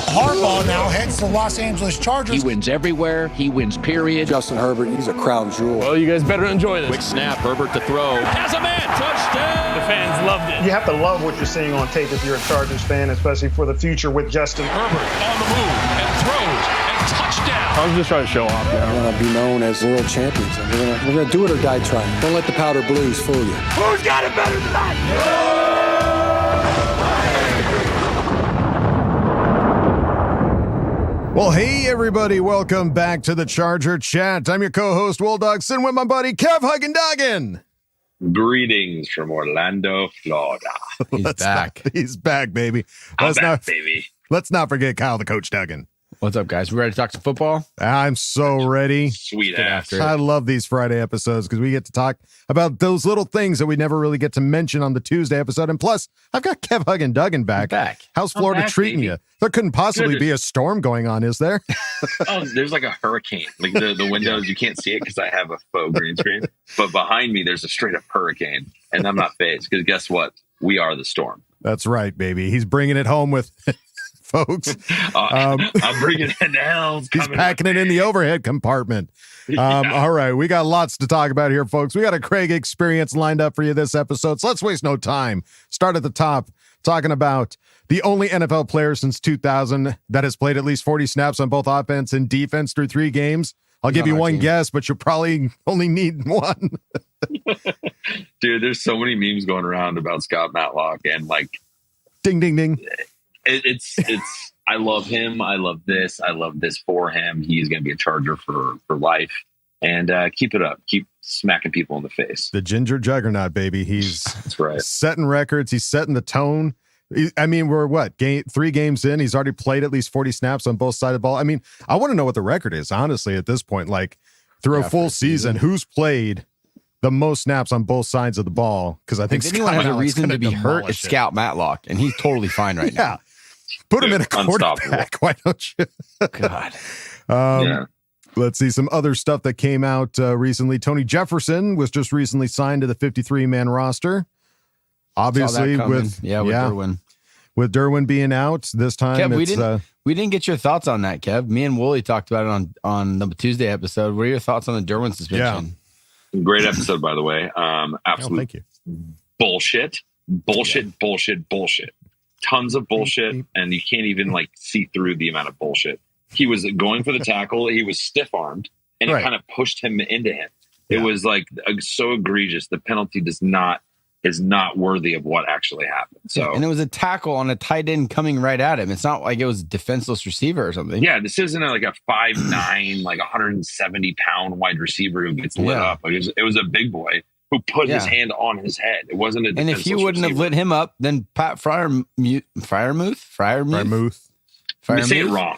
Harbaugh now heads to the Los Angeles Chargers. He wins everywhere. He wins, period. Justin Herbert, he's a crown jewel. Well, you guys better enjoy this. Quick snap, Herbert to throw. Has a man, touchdown! The fans loved it. You have to love what you're seeing on tape if you're a Chargers fan, especially for the future with Justin. Herbert on the move and throws and touchdown. I was just trying to show off. We're going to be known as world champions. And we're going to do it or die trying. Don't let the powder blues fool you. Who's got it better than that? Well, hey, everybody. Welcome back to the Charger Chat. I'm your co-host, Will Dogson, with my buddy, Kev Huggin-Duggan. Greetings from Orlando, Florida. He's back. He's back, baby. I'm back, baby. Let's not forget Kyle, the Coach Duggan. What's up, guys? We ready to talk some football? I'm so ready. Sweet Get ass. after it. I love these Friday episodes because we get to talk about those little things that we never really get to mention on the Tuesday episode. And plus, I've got Kev Huggin-Duggan back. How's Florida treating you? There couldn't possibly be a storm going on, is there? Oh, there's like a hurricane. Like the windows, you can't see it because I have a faux green screen. But behind me, there's a straight up hurricane. And I'm not phased because guess what? We are the storm. That's right, baby. He's bringing it home with... folks. I'm bringing it down. He's packing it in the overhead compartment. All right, we got lots to talk about here, folks. We got a Craig experience lined up for you this episode, so let's waste no time. Start at the top, talking about the only NFL player since 2000 that has played at least 40 snaps on both offense and defense through 3 games. I'll give you one guess, but you'll probably only need one. Dude, there's so many memes going around about Scott Matlock and like ding, ding, ding. It's I love him. I love this for him. He's going to be a Charger for life. And keep it up. Keep smacking people in the face. The ginger juggernaut, baby. He's That's right. Setting records. He's setting the tone. I mean, we're 3 games in. He's already played at least 40 snaps on both sides of the ball. I mean, I want to know what the record is, honestly, at this point. Like, through a full season, who's played the most snaps on both sides of the ball? Because I think if anyone has a reason to be hurt, it's Scout Matlock, and he's totally fine right now. Put him in a quarterback. Why don't you? God. Let's see some other stuff that came out recently. Tony Jefferson was just recently signed to the 53-man roster. Obviously, with Derwin. With Derwin being out this time, Kev, we didn't get your thoughts on that, Kev. Me and Wooly talked about it on the Tuesday episode. What are your thoughts on the Derwin suspension? Yeah. Great episode, by the way. Absolute thank you. Bullshit. Tons of bullshit, and you can't even like see through the amount of bullshit. He was going for the tackle. He was stiff-armed, and it kind of pushed him into him. It was like so egregious. The penalty is not worthy of what actually happened. So, and it was a tackle on a tight end coming right at him. It's not like it was a defenseless receiver or something. Yeah, this isn't like a 5'9", like 170-pound wide receiver who gets lit up. Like it was a big boy who put his hand on his head. It wasn't a defenseless And if he wouldn't have lit him up, then Pat Fryermuth. Say it wrong.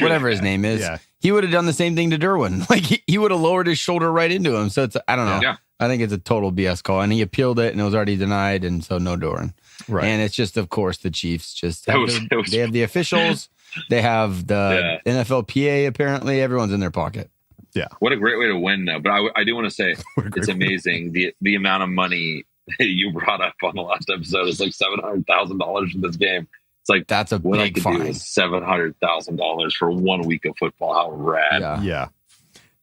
Whatever his name is. Yeah. He would have done the same thing to Derwin. Like he would have lowered his shoulder right into him. So it's, I don't know. Yeah. I think it's a total BS call. And he appealed it and it was already denied. And so no Derwin. Right. And it's just, of course, the Chiefs just have they have the officials. They have the NFLPA, apparently. Everyone's in their pocket. Yeah. What a great way to win, though. But I do want to say it's amazing the amount of money you brought up on the last episode. It's like $700,000 for this game. It's like that's a big fine. $700,000 for 1 week of football. How rad! Yeah.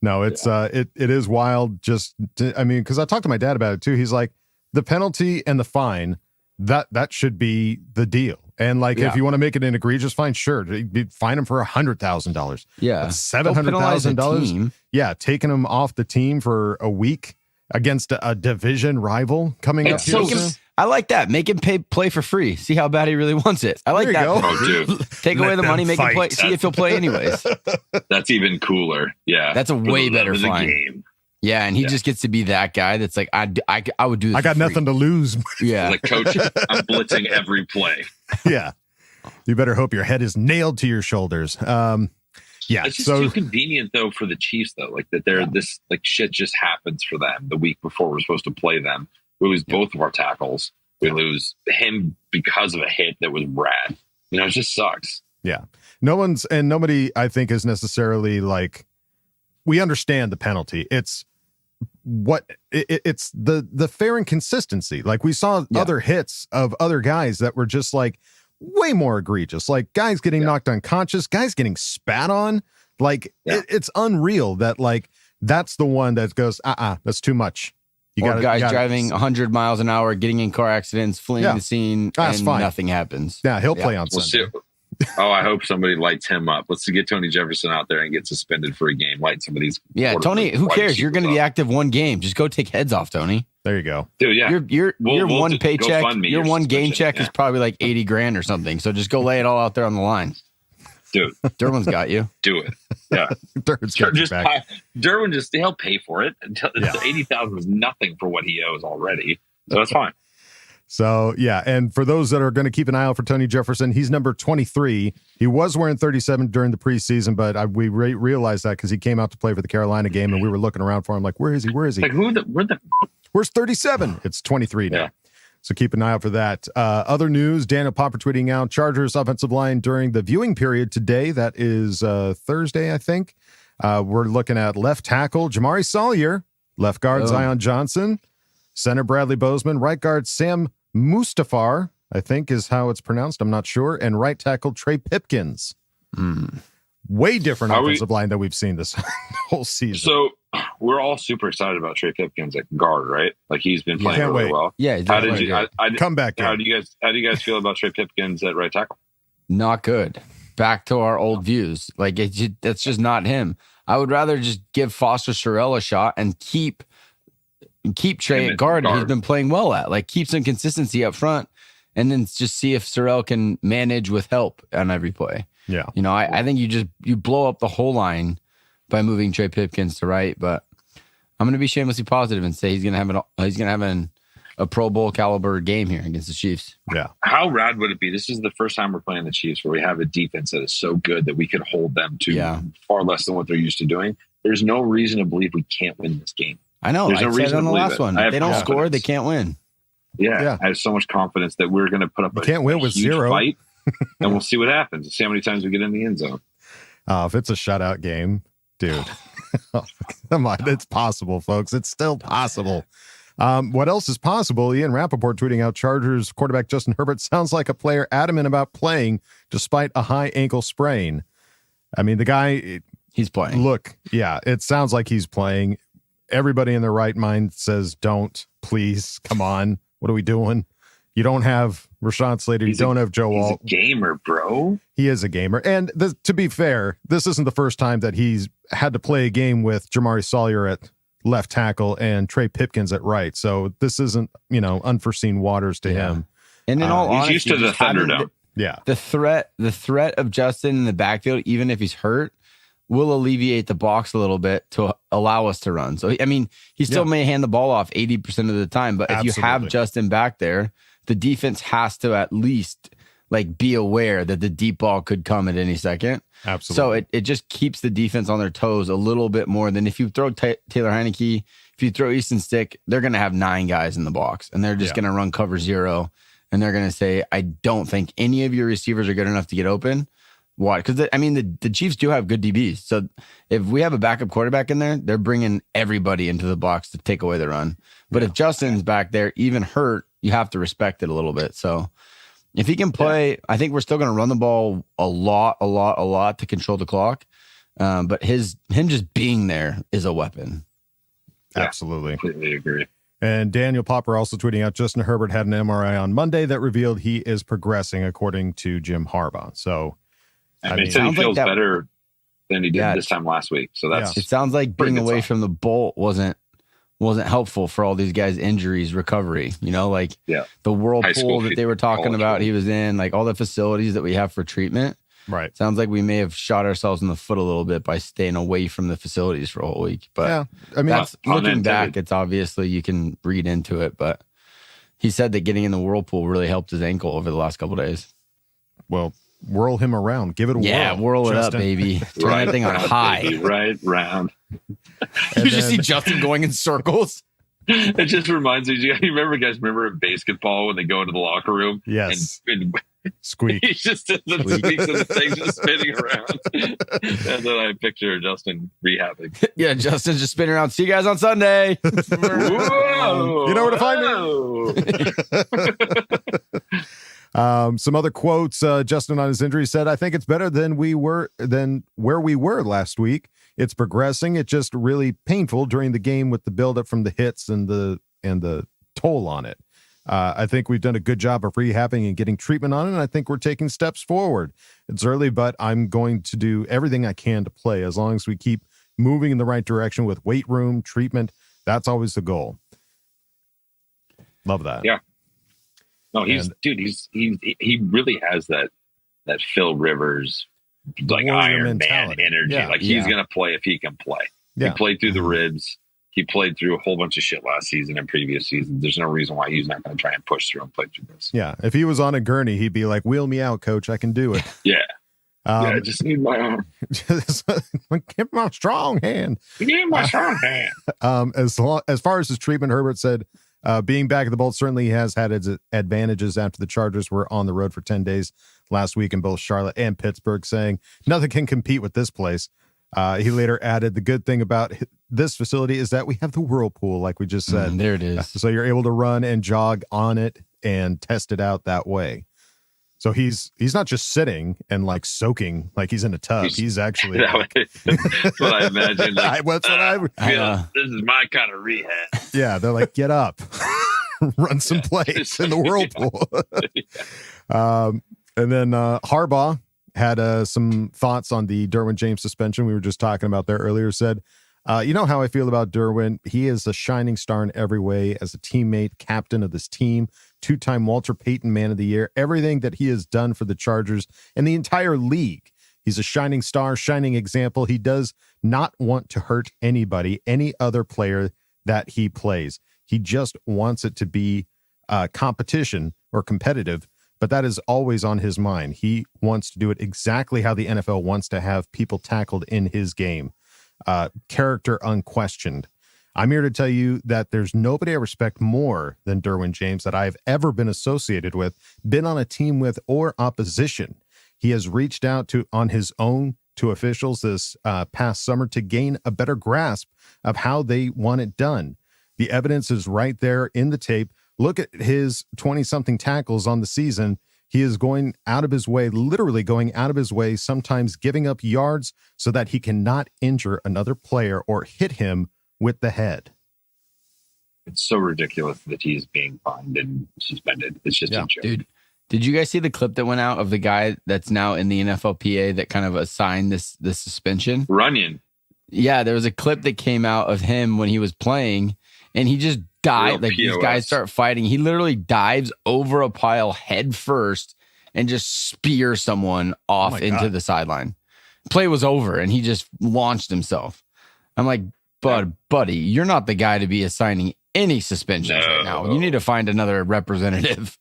No, it's it is wild. Because I talked to my dad about it too. He's like, the penalty and the fine that should be the deal. And like, if you want to make it an egregious fine, sure, fine him for $100,000. Yeah, $700,000. Yeah, taking him off the team for a week against a division rival coming up here soon. I like that. Make him play for free. See how bad he really wants it. I like that. Oh, take away the money, make him play. See if he'll play anyways. That's even cooler. Yeah, that's a way better fine. Game. Yeah, and he just gets to be that guy that's like, I would do this. I got nothing to lose. Yeah. Like, coach, I'm blitzing every play. Yeah. You better hope your head is nailed to your shoulders. It's just too convenient, though, for the Chiefs, though. Like, that this, like, shit just happens for them the week before we're supposed to play them. We lose both of our tackles. We lose him because of a hit that was rad. You know, it just sucks. Yeah. Nobody, I think, is necessarily like, we understand the penalty. It's the fair inconsistency. Like we saw other hits of other guys that were just like, way more egregious. Like guys getting knocked unconscious, guys getting spat on. Like it's unreal that like that's the one that goes, that's too much. Guys driving 100 miles an hour, getting in car accidents, fleeing the scene, and nothing happens. Yeah, he'll play on Sunday. Oh, I hope somebody lights him up. Let's get Tony Jefferson out there and get suspended for a game. Light somebody's. Yeah, Tony. Who cares? You're going to be active one game. Just go take heads off, Tony. There you go, dude. Yeah, your one paycheck, your one game check is probably like $80,000 or something. So just go lay it all out there on the line, dude. Derwin's got you. Do it. Yeah, Derwin he'll pay for it. Until $80,000 is nothing for what he owes already. So that's fine. So, yeah, and for those that are going to keep an eye out for Tony Jefferson, he's number 23. He was wearing 37 during the preseason, but we realized that because he came out to play for the Carolina game, and we were looking around for him like, where is he? Like, where's 37? It's 23 now. Yeah. So keep an eye out for that. Other news, Daniel Popper tweeting out, Chargers offensive line during the viewing period today. That is Thursday, I think. We're looking at left tackle, Jamari Salyer, left guard, Zion Johnson, center Bradley Bozeman, right guard Sam Mustafar, I think is how it's pronounced. I'm not sure. And right tackle Trey Pipkins. Way different offensive line than we've seen this whole season. So we're all super excited about Trey Pipkins at guard, right? Like he's been playing really well. Yeah. How did you come back? How do you guys feel about Trey Pipkins at right tackle? Not good. Back to our old views. Like that's just not him. I would rather just give Foster Sorrell a shot and keep Trey at guard. He's been playing well at, like, keep some consistency up front, and then just see if Sorrell can manage with help on every play. Yeah, I think you blow up the whole line by moving Trey Pipkins to right, but I'm going to be shamelessly positive and say he's going to have a Pro Bowl caliber game here against the Chiefs. Yeah, how rad would it be? This is the first time we're playing the Chiefs where we have a defense that is so good that we could hold them to far less than what they're used to doing. There's no reason to believe we can't win this game. I know. There's no reason on the last one. If they don't score, they can't win. Yeah, I have so much confidence that we're going to put up can't win with zero fight, and we'll see what happens. See how many times we get in the end zone. If it's a shutout game, dude, come on, it's possible, folks. It's still possible. What else is possible? Ian Rappaport tweeting out, Chargers quarterback Justin Herbert sounds like a player adamant about playing despite a high ankle sprain. I mean, the guy, he's playing. Look, yeah, it sounds like he's playing. Everybody in their right mind says, don't, please, come on. What are we doing? You don't have Rashawn Slater. You don't have Joe Alt. He's a gamer, bro. He is a gamer. And to be fair, this isn't the first time that he's had to play a game with Jamari Salyer at left tackle and Trey Pipkins at right. So this isn't, unforeseen waters to him. And in all honesty, he's used to the Thunderdome. The threat of Justin in the backfield, even if he's hurt, will alleviate the box a little bit to allow us to run. So, I mean, he still may hand the ball off 80% of the time, but if you have Justin back there, the defense has to at least be aware that the deep ball could come at any second. Absolutely. So it just keeps the defense on their toes a little bit more than if you throw Taylor Heineke, if you throw Easton Stick, they're going to have 9 guys in the box and they're just going to run cover 0. And they're going to say, I don't think any of your receivers are good enough to get open. Why? Because, the Chiefs do have good DBs. So if we have a backup quarterback in there, they're bringing everybody into the box to take away the run. But if Justin's back there, even hurt, you have to respect it a little bit. So if he can play, I think we're still going to run the ball a lot to control the clock. But him just being there is a weapon. Absolutely. Completely agree. And Daniel Popper also tweeting out, Justin Herbert had an MRI on Monday that revealed he is progressing according to Jim Harbaugh. So, he said he feels better than he did this time last week. So that's it sounds like being away from the bolt wasn't helpful for all these guys' injuries recovery. The whirlpool that they were talking about he was in, all the facilities that we have for treatment. Right. Sounds like we may have shot ourselves in the foot a little bit by staying away from the facilities for a whole week. But that's looking back, it's obviously you can read into it. But he said that getting in the whirlpool really helped his ankle over the last couple of days. Well, whirl him around. Give it a whirl. Yeah, whirl it up, baby. Turn that thing on high. Baby, right round. You just see Justin going in circles. It just reminds me. You remember in basketball when they go into the locker room? Yes. And squeak. He's just squeaks and the thing's just spinning around. And then I picture Justin rehabbing. Yeah, Justin's just spinning around. See you guys on Sunday. Whoa, you know where to find me. Some other quotes. Justin on his injury said, "I think it's better than where we were last week. It's progressing. It's just really painful during the game with the buildup from the hits and the toll on it. I think we've done a good job of rehabbing and getting treatment on it, and I think we're taking steps forward. It's early, but I'm going to do everything I can to play as long as we keep moving in the right direction with weight room, treatment. That's always the goal." Love that. Yeah. No, he really has that Phil Rivers like Iron Man energy. Yeah. Like he's gonna play if he can play. Yeah. He played through the ribs. He played through a whole bunch of shit last season and previous seasons. There's no reason why he's not going to try and push through and play through this. Yeah. If he was on a gurney, he'd be like, "Wheel me out, coach. I can do it." Yeah. I just need my arm. Give my strong hand. Give me my strong hand. As far as his treatment, Herbert said, being back at the Bolt certainly has had its advantages after the Chargers were on the road for 10 days last week in both Charlotte and Pittsburgh, saying nothing can compete with this place. He later added, "The good thing about this facility is that we have the whirlpool, like we just said." There it is. So you're able to run and jog on it and test it out that way. So he's not just sitting and like soaking like he's in a tub. He's actually that's what I imagine. Like, this is my kind of rehab. Yeah, they're like, "Get up, run some plays in the whirlpool." And then Harbaugh had some thoughts on the Derwin James suspension we were just talking about there earlier. Said, "You know how I feel about Derwin. He is a shining star in every way as a teammate, captain of this team, two-time Walter Payton Man of the Year, everything that he has done for the Chargers and the entire league. He's a shining star, shining example. He does not want to hurt anybody, any other player that he plays. He just wants it to be competition or competitive, but that is always on his mind. He wants to do it exactly how the NFL wants to have people tackled in his game. Character unquestioned. I'm here to tell you that there's nobody I respect more than Derwin James that I've ever been associated with, been on a team with, or opposition. He has reached out on his own to officials this past summer to gain a better grasp of how they want it done. The evidence is right there in the tape. Look at his 20-something tackles on the season. He is going out of his way, literally going out of his way, sometimes giving up yards so that he cannot injure another player or hit him with the head." It's so ridiculous that he's being fined and suspended. It's just a joke. Dude, did you guys see the clip that went out of the guy that's now in the NFLPA that kind of assigned this suspension? Runyon. Yeah, there was a clip that came out of him when he was playing, and he just died. Like these guys start fighting. He literally dives over a pile head first and just spears someone off into the sideline. Play was over, and he just launched himself. I'm like, buddy, you're not the guy to be assigning any suspensions right now. You need to find another representative.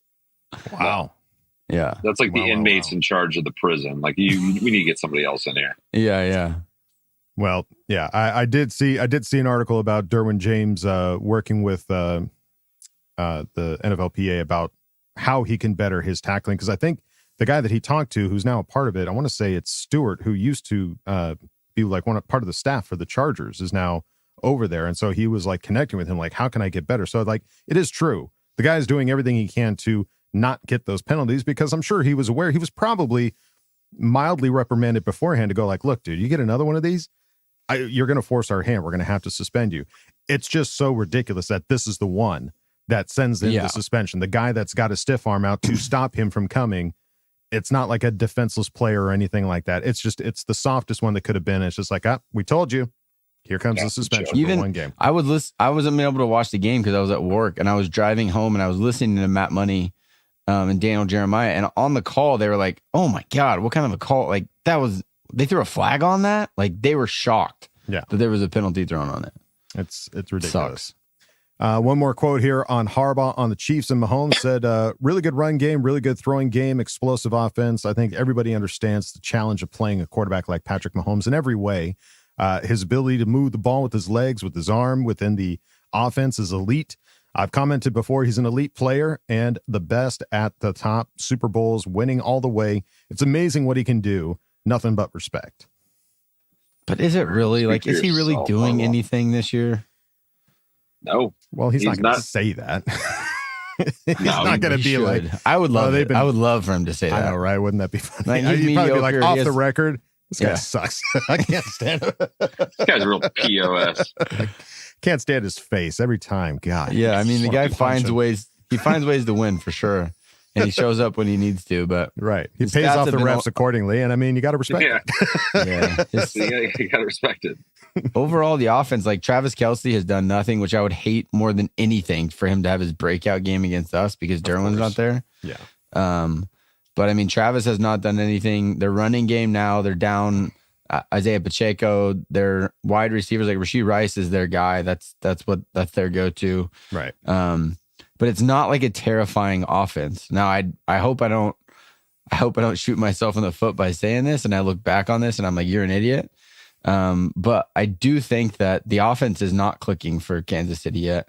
Wow. Yeah. That's like the inmates in charge of the prison. Like we need to get somebody else in there. Yeah. Well, yeah, I did see an article about Derwin James working with the NFLPA about how he can better his tackling. Because I think the guy that he talked to, who's now a part of it, I want to say it's Stewart, who used to be like part of the staff for the Chargers, is now over there. And so he was like connecting with him, like, how can I get better? So like, it is true. The guy's doing everything he can to not get those penalties, because I'm sure he was aware he was probably mildly reprimanded beforehand to go like, "Look, dude, you get another one of these, you're going to force our hand. We're going to have to suspend you." It's just so ridiculous that this is the one that sends in the suspension. The guy that's got a stiff arm out to stop him from coming. It's not like a defenseless player or anything like that. It's the softest one that could have been. It's just like, we told you. Here comes the suspension for one game. I wasn't able to watch the game because I was at work, and I was driving home, and I was listening to Matt Money and Daniel Jeremiah. And on the call, they were like, "Oh my God, what kind of a call?" Like they threw a flag on that. Like they were shocked that there was a penalty thrown on it. It's ridiculous. One more quote here on Harbaugh on the Chiefs and Mahomes said, "Really good run game, really good throwing game, explosive offense. I think everybody understands the challenge of playing a quarterback like Patrick Mahomes in every way. His ability to move the ball with his legs, with his arm, within the offense is elite. I've commented before, he's an elite player and the best at the top. Super Bowls, winning all the way. It's amazing what he can do. Nothing but respect." But is it really? Like, is he really doing anything this year? No. Well, he's not going to say that. He's not going to be like. I would love it. I would love for him to say that. I know, right? Wouldn't that be funny? Like, He'd probably be like off the record. This guy Yeah. sucks. I can't stand him. This guy's a real POS. Can't stand his face every time. God. Yeah, I mean, the guy Punch finds him. ways. He finds ways to win for sure, and he shows up when he needs to. But Right. He his pays stats off have the been refs accordingly, and I mean, you got to respect Yeah. it. Yeah, his- You gotta respect it. overall, the offense, like Travis Kelce has done nothing, which I would hate more than anything for him to have his breakout game against us because Derwin's not there. Yeah. But I mean, Travis has not done anything. Their running game now, they're down Isaiah Pacheco. Their wide receivers, like Rashee Rice, is their guy. That's their go-to. Right. But it's not like a terrifying offense. Now, I hope I don't shoot myself in the foot by saying this, and I look back on this and I'm like, you're an idiot. But I do think that the offense is not clicking for Kansas City yet.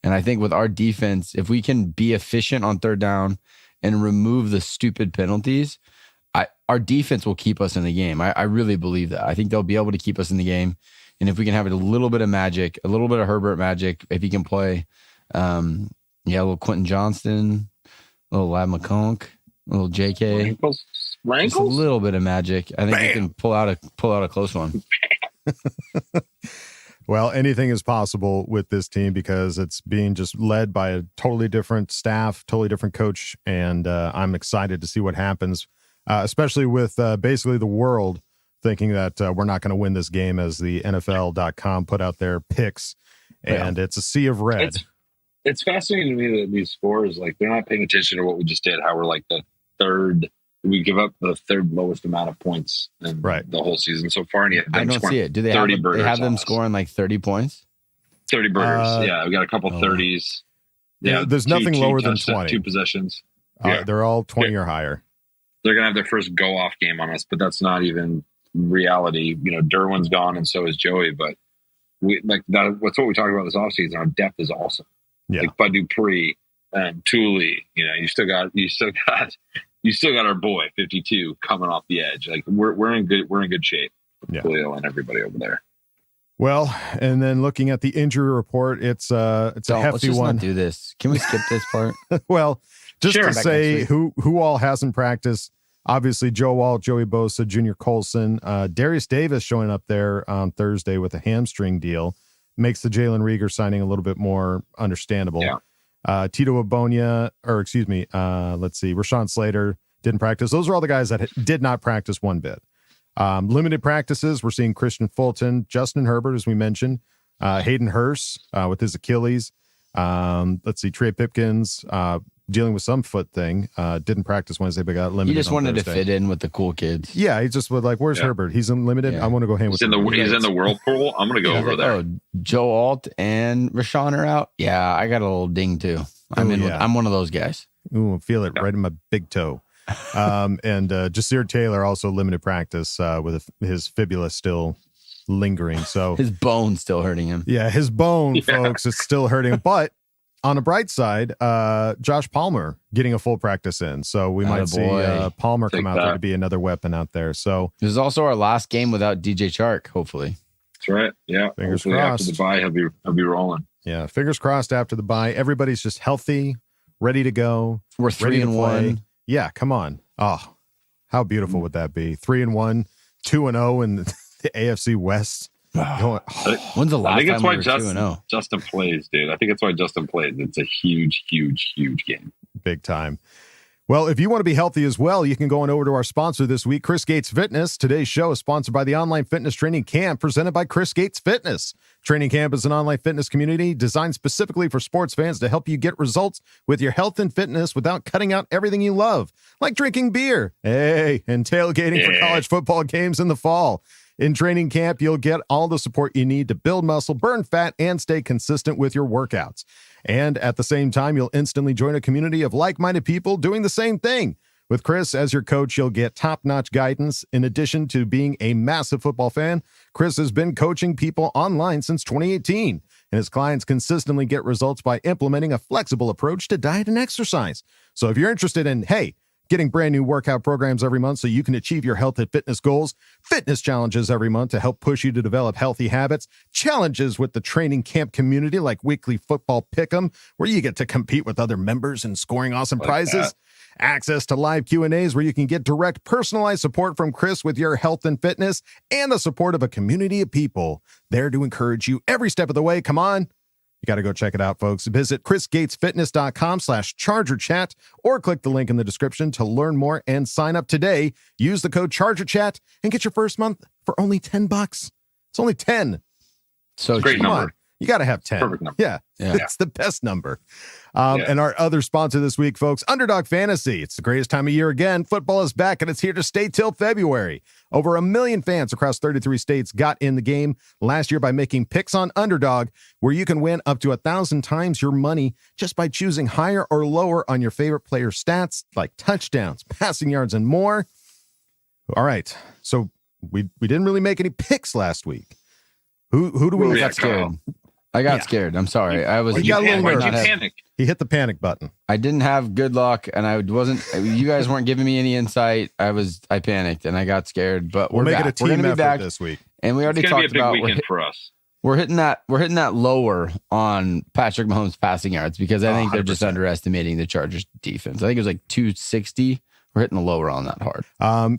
And I think with our defense, if we can be efficient on third down and remove the stupid penalties, our defense will keep us in the game. I really believe that. I think they'll be able to keep us in the game. And if we can have a little bit of magic, a little bit of Herbert magic, if he can play, a little Quentin Johnston, a little Lab McConk, a little JK, just a little bit of magic. I think we can pull out a close one. Well, anything is possible with this team because it's being just led by a totally different staff, totally different coach, and I'm excited to see what happens, especially with basically the world thinking that we're not going to win this game as the NFL.com put out their picks, and it's a sea of red. It's fascinating to me that these scores, like, they're not paying attention to what we just did, how we're like the third. We give up the third lowest amount of points in the whole season so far, and yet I don't see it. Do they have them scoring like 30 points? 30 burgers. Yeah, we got a couple 30s. Yeah, there's nothing lower than 20. 2 possessions. They're all 20 or higher. They're gonna have their first go off game on us, but that's not even reality. You know, Derwin's gone, and so is Joey. But we like that. What's what we talked about this offseason. Our depth is awesome. Yeah, like Bud Dupree and Thule. You know, you still got our boy 52 coming off the edge. Like we're in good shape. Yeah, Julio and everybody over there. Well, and then looking at the injury report, it's a hefty let's just one. Not do this. Can we skip this part? Well, just Sure. to say who all hasn't practiced. Obviously, Joe Walt, Joey Bosa, Junior Colson, Darius Davis showing up there on Thursday with a hamstring deal makes the Jalen Reagor signing a little bit more understandable. Yeah. Tito Abonia, let's see, Rashawn Slater didn't practice. Those are all the guys that did not practice one bit. Limited practices, we're seeing Christian Fulton, Justin Herbert, as we mentioned, Hayden Hurst with his Achilles. Let's see, Trey Pipkins dealing with some foot thing. Didn't practice Wednesday, but got limited. He just wanted Thursday. to fit in with the cool kids. Yeah, he just was like, "Where's Herbert? He's unlimited. Yeah. I want to go hang with He's him." he's in the whirlpool. I'm gonna go over there. Oh, Joe Alt and Rashawn are out. Yeah, I got a little ding too. I'm one of those guys. Ooh, feel it right in my big toe. And Jasir Taylor also limited practice with his fibula still lingering. So His bone's still hurting him. yeah, his bone, folks, is still hurting him. But on the bright side, Josh Palmer getting a full practice in. So we might see Palmer come out there to be another weapon out there. So This is also our last game without DJ Chark, hopefully. That's right. Yeah. Fingers Hopefully crossed. After the bye, he'll be rolling. yeah, fingers crossed after the bye. Everybody's just healthy, ready to go. We're ready to 3-1. play. Yeah, come on. Oh, how beautiful would that be? 3-1, 2-0 in the AFC West. When's the I last think time it's we why were 2-0? Justin plays, dude. I think it's why Justin plays. It's a huge, huge, huge game. Big time. Well, if you want to be healthy as well, you can go on over to our sponsor this week, Chris Gates Fitness. Today's show is sponsored by the Online Fitness Training Camp presented by Chris Gates Fitness. Training Camp is an online fitness community designed specifically for sports fans to help you get results with your health and fitness without cutting out everything you love, like drinking beer, and tailgating for college football games in the fall. In Training Camp, you'll get all the support you need to build muscle, burn fat, and stay consistent with your workouts. And at the same time, you'll instantly join a community of like-minded people doing the same thing. With Chris as your coach, you'll get top-notch guidance. In addition to being a massive football fan, Chris has been coaching people online since 2018, and his clients consistently get results by implementing a flexible approach to diet and exercise. So if you're interested in, getting brand new workout programs every month so you can achieve your health and fitness goals, fitness challenges every month to help push you to develop healthy habits, challenges with the training camp community like weekly football pick'em, where you get to compete with other members and scoring awesome prizes. Access to live Q&As where you can get direct personalized support from Chris with your health and fitness, and the support of a community of people there to encourage you every step of the way. Come on. You got to go check it out, folks. Visit chrisgatesfitness.com/ChargerChat or click the link in the description to learn more and sign up today. Use the code ChargerChat and get your first month for only $10. It's only 10. So great come number. on. You got to have 10. Perfect number. Yeah. It's the best number. And our other sponsor this week, folks, Underdog Fantasy. It's the greatest time of year again. Football is back, and it's here to stay till February. Over 1 million fans across 33 states got in the game last year by making picks on Underdog, where you can win up to 1,000 times your money just by choosing higher or lower on your favorite player stats like touchdowns, passing yards, and more. All right. So we didn't really make any picks last week. Who do we got scared? I got scared. I'm sorry. I was. Why'd you panic? He hit the panic button. I didn't have good luck, and I wasn't. You guys weren't giving me any insight. I panicked, and I got scared. But we'll make back. it a team effort this week. And we already It's talked gonna be a big about weekend for us. We're hitting that lower on Patrick Mahomes passing yards because I think they're just underestimating the Chargers defense. I think it was like 260. We're hitting the lower on that hard.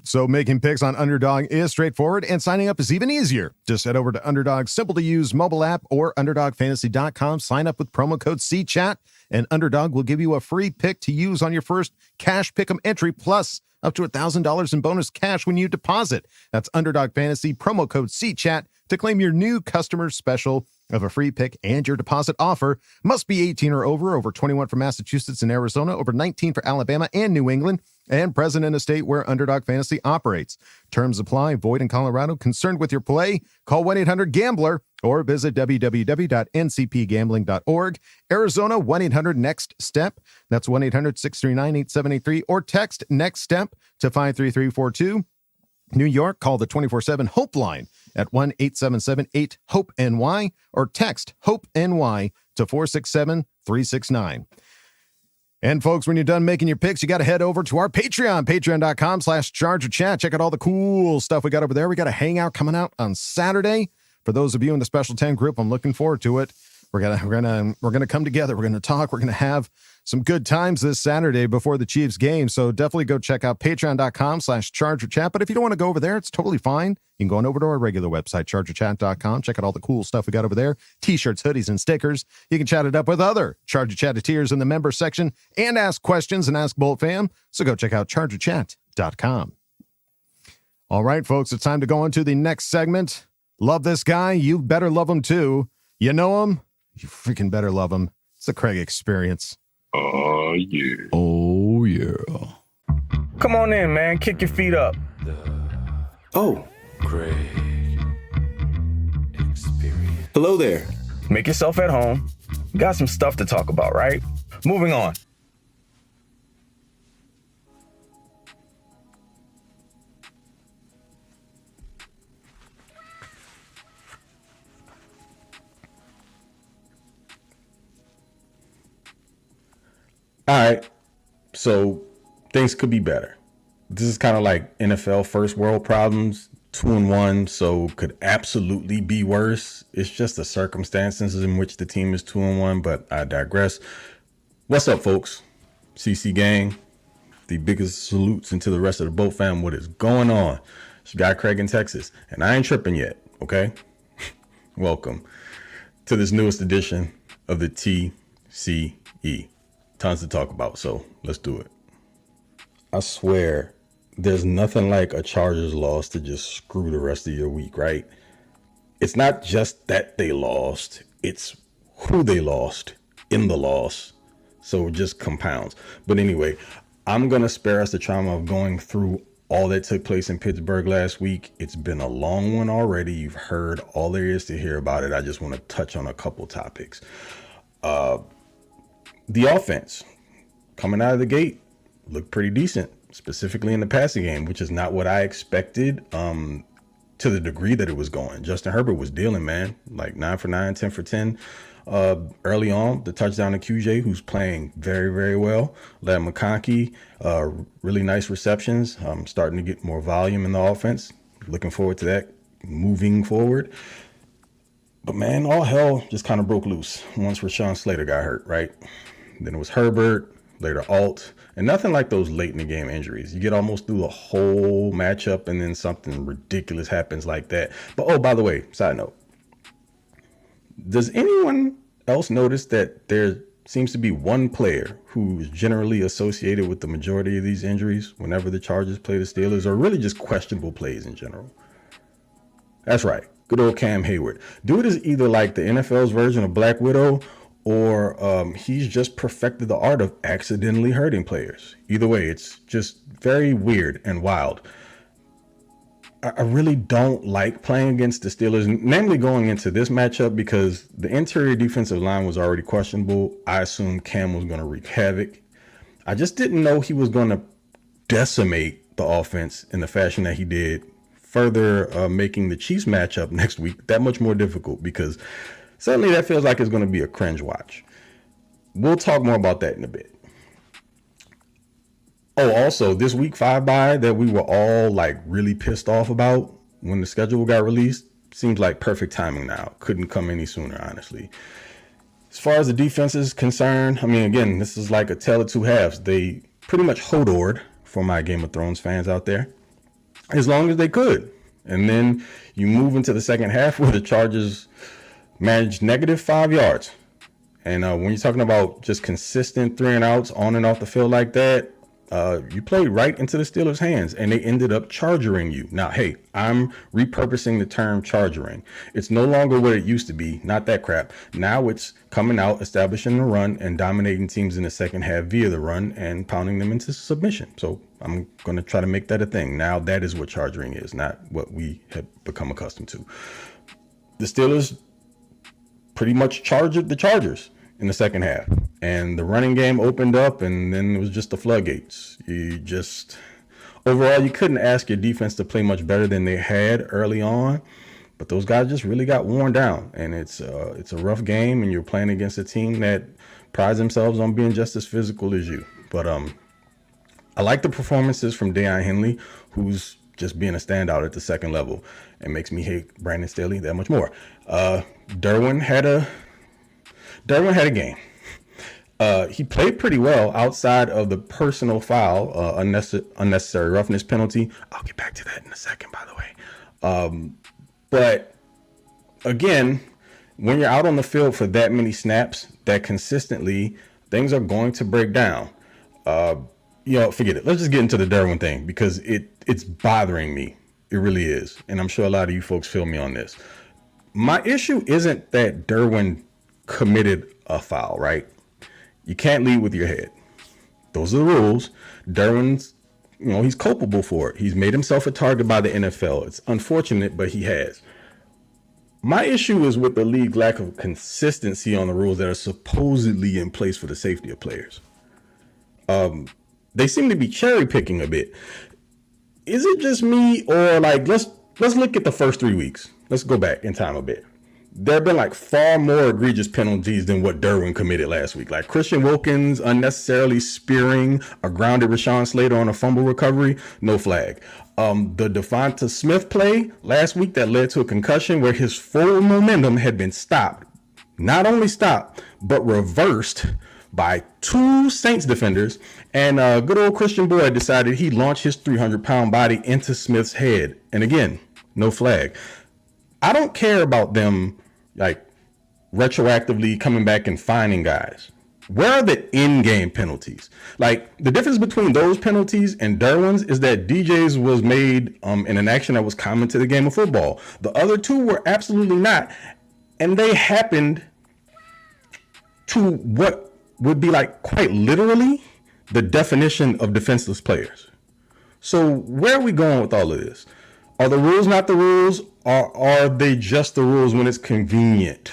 So making picks on Underdog is straightforward, and signing up is even easier. Just head over to Underdog's simple-to-use mobile app or UnderdogFantasy.com. Sign up with promo code CCHAT, and Underdog will give you a free pick to use on your first cash pick'em entry, plus up to $1,000 in bonus cash when you deposit. That's Underdog Fantasy, promo code CCHAT, to claim your new customer special of a free pick and your deposit offer. Must be 18 or over 21 for Massachusetts and Arizona, over 19 for Alabama and New England, and present in a state where Underdog Fantasy operates. Terms apply. Void in Colorado. Concerned with your play? Call 1-800-GAMBLER or visit www.ncpgambling.org. Arizona, 1-800-NEXT-STEP. That's 1-800-639-8783, or text NEXT STEP to 53342. New York, call the 24/7 Hope line at 1-877-8-HOPE-NY, or text HOPE-NY to 467-369. And folks, when you're done making your picks, you got to head over to our Patreon, patreon.com/ChargerChat. Check out all the cool stuff we got over there. We got a hangout coming out on Saturday. For those of you in the Special 10 group, I'm looking forward to it. We're gonna come together. We're gonna talk. We're gonna have some good times this Saturday before the Chiefs game. So definitely go check out patreon.com/ChargerChat. But if you don't want to go over there, it's totally fine. You can go on over to our regular website, chargerchat.com. Check out all the cool stuff we got over there. T-shirts, hoodies, and stickers. You can chat it up with other Charger Chatteteers in the member section and ask questions and ask Bolt Fam. So go check out chargerchat.com. All right, folks, it's time to go on to the next segment. Love this guy. You better love him too. You know him. You freaking better love him. It's the Craig Experience. Oh, yeah. Oh, yeah. Come on in, man. Kick your feet up. Oh, Craig Experience. Hello there. Make yourself at home. Got some stuff to talk about, right? Moving on. All right, so things could be better. This is kind of like NFL first world problems, 2-1, so could absolutely be worse. It's just the circumstances in which the team is 2-1, but I digress. What's up, folks? CC gang, the biggest salutes into the rest of the Boat fam. What is going on? It's your guy Craig in Texas, and I ain't tripping yet, okay? Welcome to this newest edition of the TCE. Tons to talk about, so let's do it. I swear, there's nothing like a Chargers loss to just screw the rest of your week, right? It's not just that they lost, it's who they lost in the loss. So it just compounds. But anyway, I'm going to spare us the trauma of going through all that took place in Pittsburgh last week. It's been a long one already. You've heard all there is to hear about it. I just want to touch on a couple topics. The offense coming out of the gate looked pretty decent, specifically in the passing game, which is not what I expected to the degree that it was going. Justin Herbert was dealing, man, like 9 for 9, 10 for 10. early on. The touchdown to QJ, who's playing very, very well. Led McConkey, really nice receptions. Starting to get more volume in the offense. Looking forward to that moving forward. But man, all hell just kind of broke loose once Rashawn Slater got hurt, right? Then it was Herbert, later Alt, and nothing like those late in the game injuries. You get almost through the whole matchup and then something ridiculous happens like that. But oh, by the way, side note, does anyone else notice that there seems to be one player who's generally associated with the majority of these injuries whenever the Chargers play the Steelers, or really just questionable plays in general? That's right. Good old Cam Hayward. Dude is either like the NFL's version of Black Widow, or he's just perfected the art of accidentally hurting players. Either way, it's just very weird and wild. I really don't like playing against the Steelers, namely going into this matchup, because the interior defensive line was already questionable. I assumed Cam was going to wreak havoc. I just didn't know he was going to decimate the offense in the fashion that he did, further making the Chiefs matchup next week that much more difficult, because certainly that feels like it's going to be a cringe watch. We'll talk more about that in a bit. Oh, also, this week 5 bye that we were all like really pissed off about when the schedule got released seems like perfect timing now. Couldn't come any sooner, honestly. As far as the defense is concerned, I mean, again, this is like a tale of two halves. They pretty much hodored, for my Game of Thrones fans out there, as long as they could. And then you move into the second half where the Chargers managed -5 yards. And when you're talking about just consistent 3 and outs on and off the field like that, you played right into the Steelers' hands, and they ended up chargering you. Now, hey, I'm repurposing the term chargering. It's no longer what it used to be, not that crap. Now it's coming out, establishing the run, and dominating teams in the second half via the run and pounding them into submission. So I'm going to try to make that a thing. Now that is what charging is, not what we have become accustomed to. The Steelers pretty much charged the Chargers in the second half, and the running game opened up, and then it was just the floodgates. Overall, you couldn't ask your defense to play much better than they had early on, but those guys just really got worn down, and it's a rough game, and you're playing against a team that prides themselves on being just as physical as you. But I like the performances from Deion Henley, who's just being a standout at the second level, and makes me hate Brandon Staley that much more. Derwin had a game. He played pretty well outside of the personal foul, unnecessary roughness penalty. I'll get back to that in a second, by the way. But again, when you're out on the field for that many snaps, that consistently, things are going to break down. Forget it. Let's just get into the Derwin thing, because it's bothering me. It really is. And I'm sure a lot of you folks feel me on this. My issue isn't that Derwin committed a foul, right? You can't lead with your head. Those are the rules. Derwin's, he's culpable for it. He's made himself a target by the NFL. It's unfortunate, but he has. My issue is with the league's lack of consistency on the rules that are supposedly in place for the safety of players. They seem to be cherry picking a bit. Is it just me, or like let's look at the first 3 weeks. Let's go back in time a bit. There have been like far more egregious penalties than what Derwin committed last week. Like Christian Wilkins unnecessarily spearing a grounded Rashawn Slater on a fumble recovery, no flag. The Devonta Smith play last week that led to a concussion where his full momentum had been stopped. Not only stopped, but reversed by 2 Saints defenders. And good old Christian Boyd decided he'd launch his 300-pound body into Smith's head. And again, no flag. I don't care about them like retroactively coming back and fining guys. Where are the in-game penalties? Like, the difference between those penalties and Derwin's is that DJ's was made in an action that was common to the game of football. The other 2 were absolutely not. And they happened to what would be like quite literally the definition of defenseless players. So where are we going with all of this? Are the rules not the rules, or are they just the rules when it's convenient?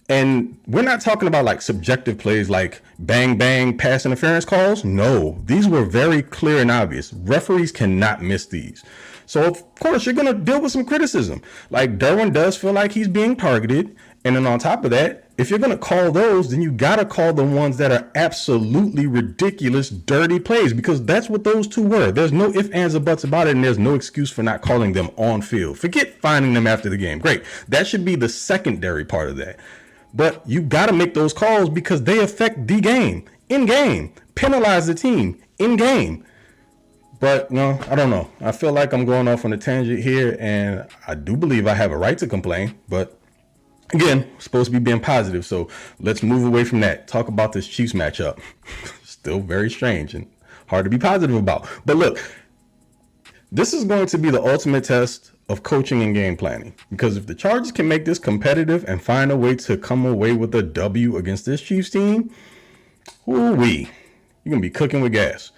And we're not talking about like subjective plays like bang, bang, pass interference calls. No, these were very clear and obvious. Referees cannot miss these. So, of course, you're going to deal with some criticism. Like, Derwin does feel like he's being targeted. And then on top of that, if you're going to call those, then you got to call the ones that are absolutely ridiculous, dirty plays, because that's what those two were. There's no ifs, ands, or buts about it, and there's no excuse for not calling them on field. Forget finding them after the game. Great. That should be the secondary part of that. But you got to make those calls because they affect the game, in game, penalize the team, in game. But no, I don't know. I feel like I'm going off on a tangent here, and I do believe I have a right to complain, but again, supposed to be being positive, so let's move away from that. Talk about this Chiefs matchup. Still very strange and hard to be positive about. But look, this is going to be the ultimate test of coaching and game planning, because if the Chargers can make this competitive and find a way to come away with a W against this Chiefs team, ooh-wee, you're going to be cooking with gas,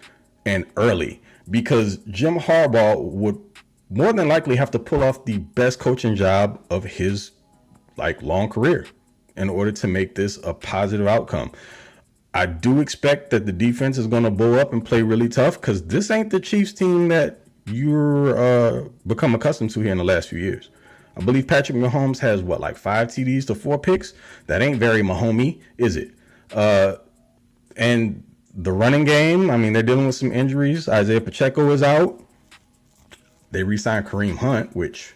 and early, because Jim Harbaugh would more than likely have to pull off the best coaching job of his long career in order to make this a positive outcome. I do expect that the defense is going to blow up and play really tough, because this ain't the Chiefs team that you're become accustomed to here in the last few years. I believe Patrick Mahomes has 5 TDs to 4 picks. That ain't very Mahomey, is it? And the running game, I mean, they're dealing with some injuries. Isaiah Pacheco is out. They re-signed Kareem Hunt, which,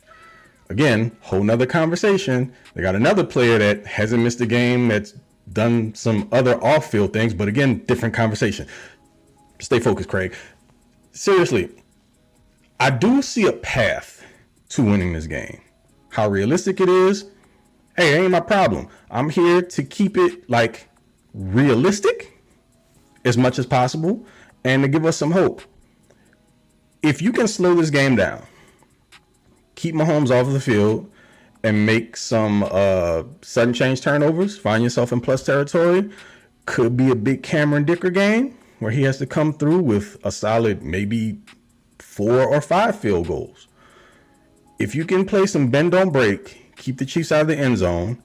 again, whole nother conversation. They got another player that hasn't missed a game, that's done some other off-field things, but again, different conversation. Stay focused, Craig. Seriously, I do see a path to winning this game. How realistic it is, hey, it ain't my problem. I'm here to keep it realistic as much as possible and to give us some hope. If you can slow this game down, keep Mahomes off of the field, and make some sudden change turnovers, find yourself in plus territory, could be a big Cameron Dicker game where he has to come through with a solid maybe 4 or 5 field goals. If you can play some bend don't break, keep the Chiefs out of the end zone,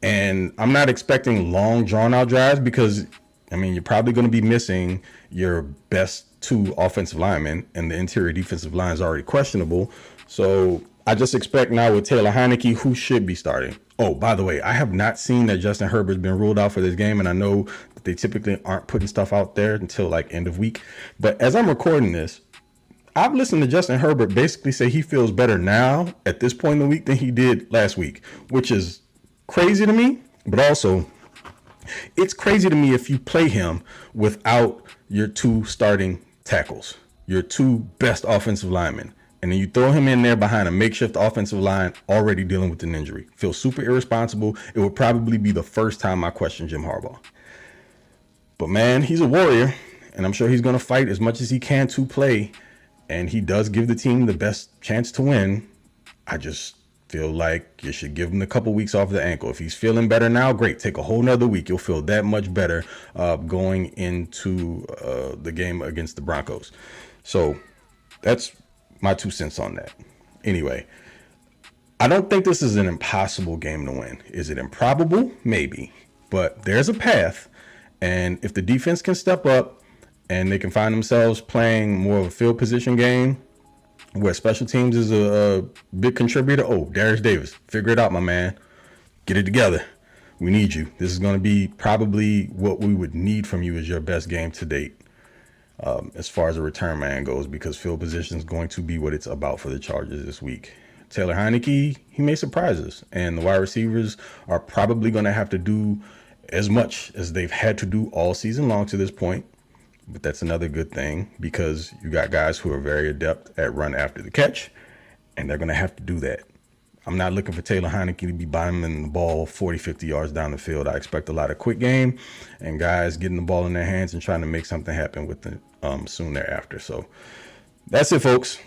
and I'm not expecting long drawn out drives, because I mean, you're probably going to be missing your best 2 offensive linemen, and the interior defensive line is already questionable. So I just expect now with Taylor Heineke, who should be starting. Oh, by the way, I have not seen that Justin Herbert's been ruled out for this game, and I know that they typically aren't putting stuff out there until end of week. But as I'm recording this, I've listened to Justin Herbert basically say he feels better now at this point in the week than he did last week, which is crazy to me. But also, it's crazy to me if you play him without your 2 starting tackles, your 2 best offensive linemen, and then you throw him in there behind a makeshift offensive line already dealing with an injury. Feels super irresponsible. It would probably be the first time I question Jim Harbaugh. But man, he's a warrior, and I'm sure he's going to fight as much as he can to play, and he does give the team the best chance to win. I just feel like you should give him a couple weeks off the ankle. If he's feeling better now, great. Take a whole nother week. You'll feel that much better going into the game against the Broncos. So that's my 2 cents on that. Anyway, I don't think this is an impossible game to win. Is it improbable? Maybe. But there's a path. And if the defense can step up and they can find themselves playing more of a field position game where special teams is a big contributor. Oh, Darius Davis, figure it out, my man. Get it together. We need you. This is going to be probably what we would need from you as your best game to date, as far as a return man goes, because field position is going to be what it's about for the Chargers this week. Taylor Heineke, he may surprise us, and the wide receivers are probably going to have to do as much as they've had to do all season long to this point. But that's another good thing, because you got guys who are very adept at run after the catch, and they're going to have to do that. I'm not looking for Taylor Heineke to be bombing the ball 40, 50 yards down the field. I expect a lot of quick game and guys getting the ball in their hands and trying to make something happen with it soon thereafter. So that's it, folks.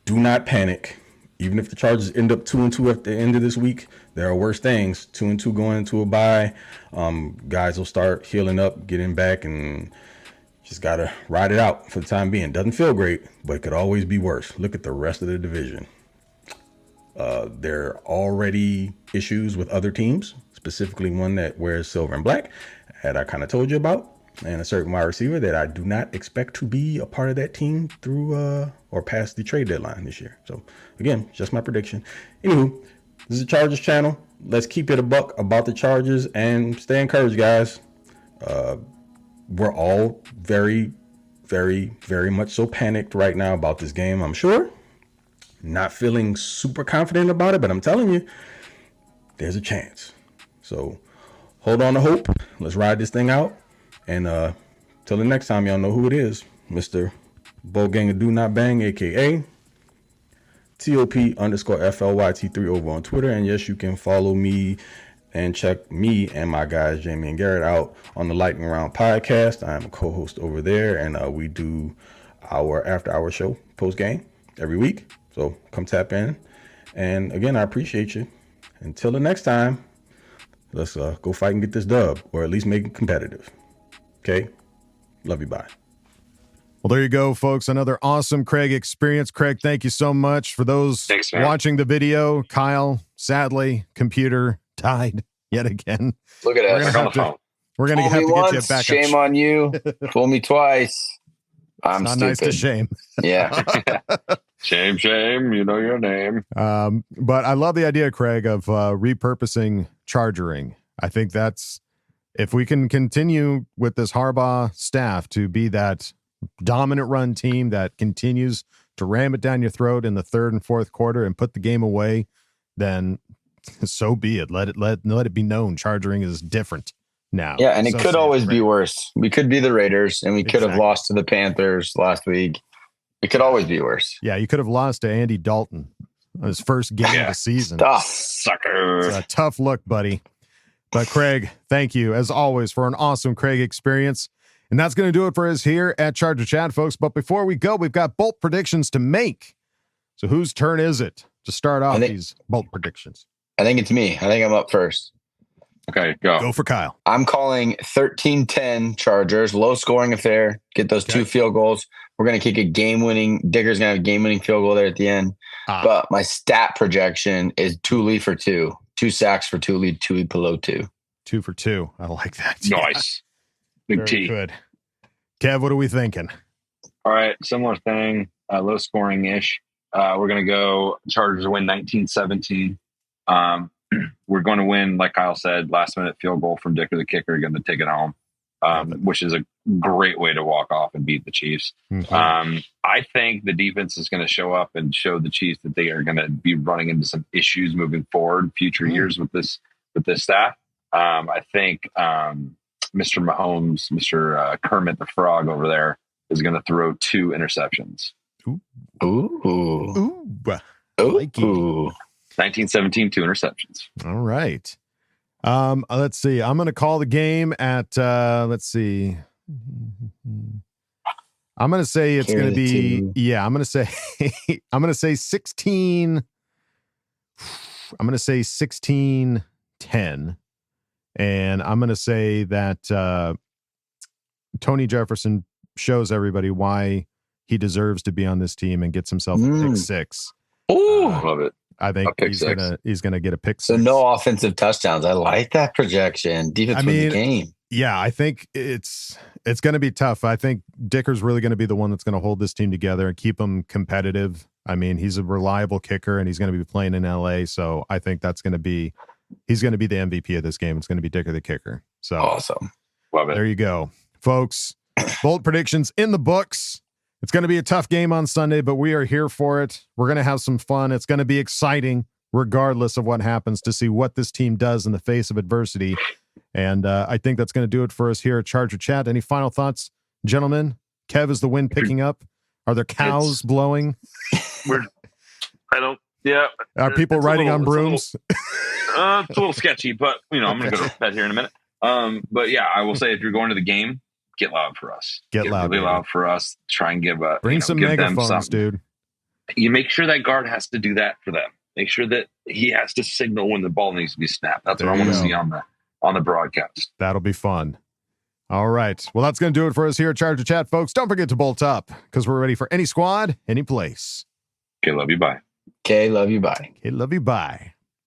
Do not panic. Even if the Chargers end up 2-2 at the end of this week, there are worse things. 2-2 going into a bye. Guys will start healing up, getting back, and just got to ride it out for the time being. Doesn't feel great, but it could always be worse. Look at the rest of the division. There are already issues with other teams, specifically one that wears silver and black, that I kind of told you about, and a certain wide receiver that I do not expect to be a part of that team through or past the trade deadline this year. So again, just my prediction. Anywho, This is a Chargers channel. Let's keep it a buck about the Chargers and stay encouraged, guys. We're all very, very, very much so panicked right now about this game, I'm sure. Not feeling super confident about it, but I'm telling you, there's a chance. So hold on to hope. Let's ride this thing out. And till the next time, y'all know who it is. Mr. Bowganger Do Not Bang, a.k.a. TOP_FLYT3 over on Twitter. And yes, you can follow me and check me and my guys, Jamie and Garrett, out on the Lightning Round podcast. I am a co-host over there, and we do our after-hour show post-game every week. So come tap in. And again, I appreciate you. Until the next time, let's go fight and get this dub, or at least make it competitive. Okay? Love you. Bye. Well, there you go, folks. Another awesome Craig experience. Craig, thank you so much. For those watching the video, Kyle, sadly, computer died yet again. Look at us. We're going to have to get you back. Shame on you. Fool me twice. I'm not stupid. Nice to shame. Yeah. Shame, you know your name. But I love the idea, Craig, of repurposing chargering. I think that's, if we can continue with this Harbaugh staff to be that dominant run team that continues to ram it down your throat in the third and fourth quarter and put the game away, then so be it. Let it be known chargering is different now. Yeah, and it could always be worse. We could be the Raiders, and we could have lost to the Panthers last week. It could always be worse. Yeah, you could have lost to Andy Dalton on his first game of the season. Tough. Sucker. It's a tough look, buddy. But Craig, thank you, as always, for an awesome Craig experience. And that's going to do it for us here at Charger Chat, folks. But before we go, we've got bolt predictions to make. So whose turn is it to start off these bolt predictions? I think it's me. I think I'm up first. Okay, go. Go for Kyle. I'm calling 13-10 Chargers. Low scoring affair. Get those 2 field goals. We're going to kick a game-winning. Digger's going to have a game-winning field goal there at the end. But my stat projection is Tuli for 2. 2 sacks for Tuli below 2. 2 for 2. I like that. Nice. Big T. Good. Kev, what are we thinking? All right, similar thing. Low scoring-ish. We're going to go Chargers win 19-17. We're going to win, like Kyle said, last-minute field goal from Dicker the kicker, going to take it home, which is a great way to walk off and beat the Chiefs. Mm-hmm. I think the defense is going to show up and show the Chiefs that they are going to be running into some issues moving forward, future years with this staff. I think Mr. Mahomes, Mr. Kermit the Frog over there is going to throw 2 interceptions. Ooh. Ooh. 19-17, 2 interceptions. All right. Let's see. I'm going to call the game at, let's see. I'm going to say it's going to be, I'm going to say 16. I'm going to say 16-10. And I'm going to say that Tony Jefferson shows everybody why he deserves to be on this team and gets himself a pick 6. Ooh, love it. I think he's gonna get a pick 6. So no offensive touchdowns. I like that projection. Defense wins the game. Yeah, I think it's going to be tough. I think Dicker's really going to be the one that's going to hold this team together and keep them competitive. I mean, he's a reliable kicker, and he's going to be playing in LA. So I think he's going to be the MVP of this game. It's going to be Dicker the kicker. So awesome. Love it. There you go, folks. Bold predictions in the books. It's going to be a tough game on Sunday, but we are here for it. We're going to have some fun. It's going to be exciting, regardless of what happens, to see what this team does in the face of adversity. And I think that's going to do it for us here at Charger Chat. Any final thoughts, gentlemen? Kev, is the wind picking up? Are there cows blowing? Are people riding on brooms? It's a little sketchy, but I'm going to go to bed here in a minute. But yeah, I will say if you're going to the game, get loud for us. Get loud, really loud for us. Try and bring some megaphones, dude. You make sure that guard has to do that for them. Make sure that he has to signal when the ball needs to be snapped. That's what I want to see on the broadcast. That'll be fun. All right. Well, that's going to do it for us here at Charger Chat, folks. Don't forget to bolt up because we're ready for any squad, any place. Okay, love you. Bye. Okay, love you. Bye. Okay, love you. Bye.